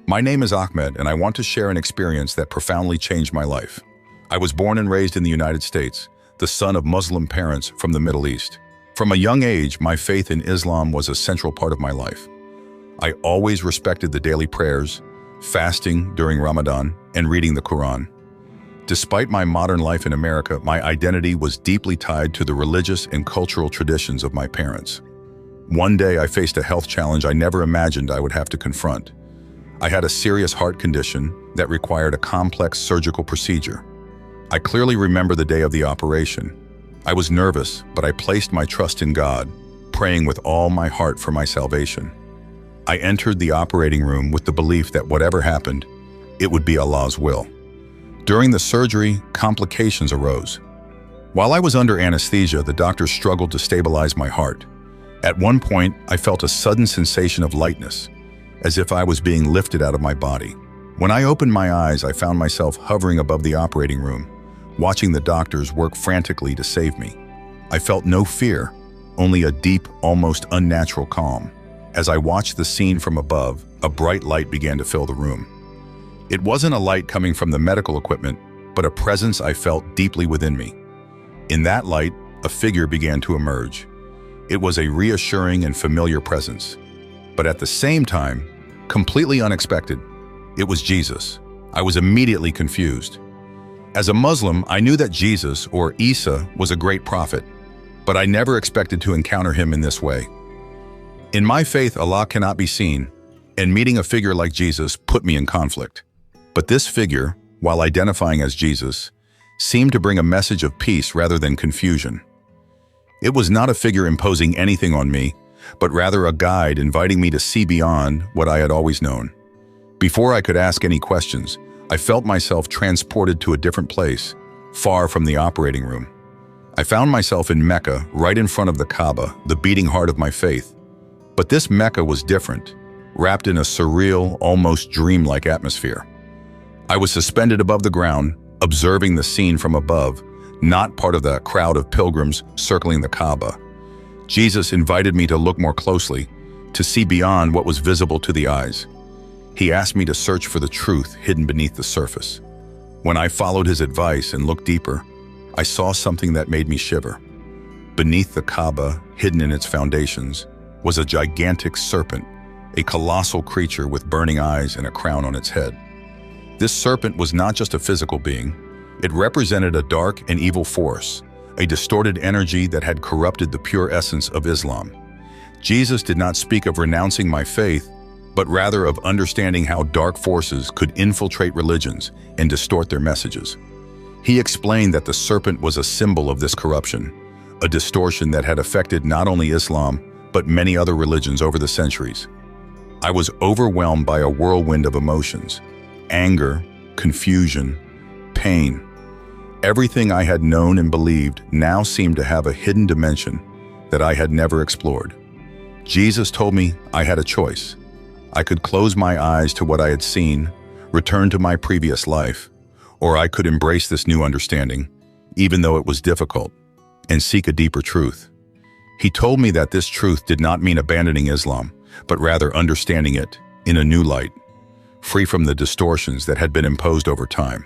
My name is Ahmed, and I want to share an experience that profoundly changed my life. I was born and raised in the United States, the son of Muslim parents from the Middle East. From a young age, my faith in Islam was a central part of my life. I always respected the daily prayers, fasting during Ramadan, and reading the Quran. Despite my modern life in America, my identity was deeply tied to the religious and cultural traditions of my parents. One day, I faced a health challenge I never imagined I would have to confront. I had a serious heart condition that required a complex surgical procedure. I clearly remember the day of the operation. I was nervous, but I placed my trust in God, praying with all my heart for my salvation. I entered the operating room with the belief that whatever happened, it would be Allah's will. During the surgery, complications arose. While I was under anesthesia, the doctors struggled to stabilize my heart. At one point, I felt a sudden sensation of lightness, as if I was being lifted out of my body. When I opened my eyes, I found myself hovering above the operating room, watching the doctors work frantically to save me. I felt no fear, only a deep, almost unnatural calm. As I watched the scene from above, a bright light began to fill the room. It wasn't a light coming from the medical equipment, but a presence I felt deeply within me. In that light, a figure began to emerge. It was a reassuring and familiar presence, but at the same time, completely unexpected. It was Jesus. I was immediately confused. As a Muslim, I knew that Jesus, or Isa, was a great prophet, but I never expected to encounter him in this way. In my faith, Allah cannot be seen, and meeting a figure like Jesus put me in conflict. But this figure, while identifying as Jesus, seemed to bring a message of peace rather than confusion. It was not a figure imposing anything on me, but rather a guide inviting me to see beyond what I had always known. Before I could ask any questions, I felt myself transported to a different place, far from the operating room. I found myself in Mecca, right in front of the Kaaba, the beating heart of my faith. But this Mecca was different, wrapped in a surreal, almost dreamlike atmosphere. I was suspended above the ground, observing the scene from above, not part of the crowd of pilgrims circling the Kaaba. Jesus invited me to look more closely, to see beyond what was visible to the eyes. He asked me to search for the truth hidden beneath the surface. When I followed his advice and looked deeper, I saw something that made me shiver. Beneath the Kaaba, hidden in its foundations, was a gigantic serpent, a colossal creature with burning eyes and a crown on its head. This serpent was not just a physical being. It represented a dark and evil force, a distorted energy that had corrupted the pure essence of Islam. Jesus did not speak of renouncing my faith, but rather of understanding how dark forces could infiltrate religions and distort their messages. He explained that the serpent was a symbol of this corruption, a distortion that had affected not only Islam, but many other religions over the centuries. I was overwhelmed by a whirlwind of emotions: anger, confusion, pain. Everything I had known and believed now seemed to have a hidden dimension that I had never explored. Jesus told me I had a choice. I could close my eyes to what I had seen, return to my previous life, or I could embrace this new understanding, even though it was difficult, and seek a deeper truth. He told me that this truth did not mean abandoning Islam, but rather understanding it in a new light, free from the distortions that had been imposed over time.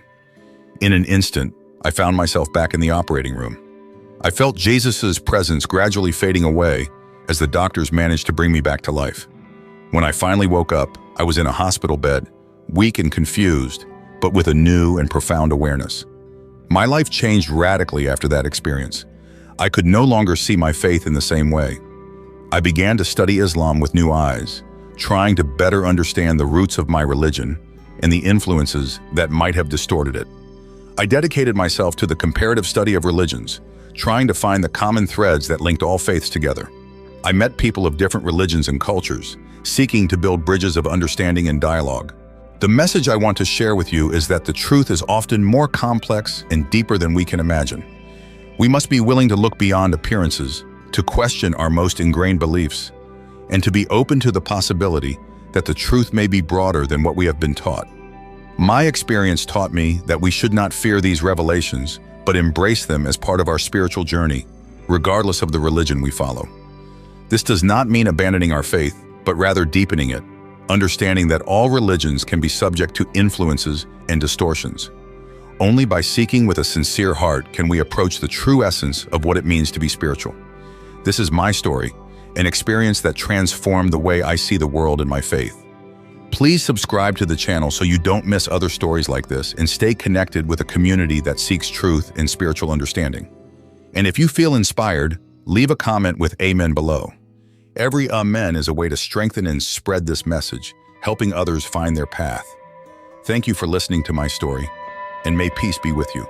In an instant, I found myself back in the operating room. I felt Jesus' presence gradually fading away as the doctors managed to bring me back to life. When I finally woke up, I was in a hospital bed, weak and confused, but with a new and profound awareness. My life changed radically after that experience. I could no longer see my faith in the same way. I began to study Islam with new eyes, trying to better understand the roots of my religion and the influences that might have distorted it. I dedicated myself to the comparative study of religions, trying to find the common threads that linked all faiths together. I met people of different religions and cultures, seeking to build bridges of understanding and dialogue. The message I want to share with you is that the truth is often more complex and deeper than we can imagine. We must be willing to look beyond appearances, to question our most ingrained beliefs, and to be open to the possibility that the truth may be broader than what we have been taught. My experience taught me that we should not fear these revelations, but embrace them as part of our spiritual journey, regardless of the religion we follow. This does not mean abandoning our faith, but rather deepening it, understanding that all religions can be subject to influences and distortions. Only by seeking with a sincere heart can we approach the true essence of what it means to be spiritual. This is my story, an experience that transformed the way I see the world and my faith. Please subscribe to the channel so you don't miss other stories like this, and stay connected with a community that seeks truth and spiritual understanding. And if you feel inspired, leave a comment with Amen below. Every Amen is a way to strengthen and spread this message, helping others find their path. Thank you for listening to my story, and may peace be with you.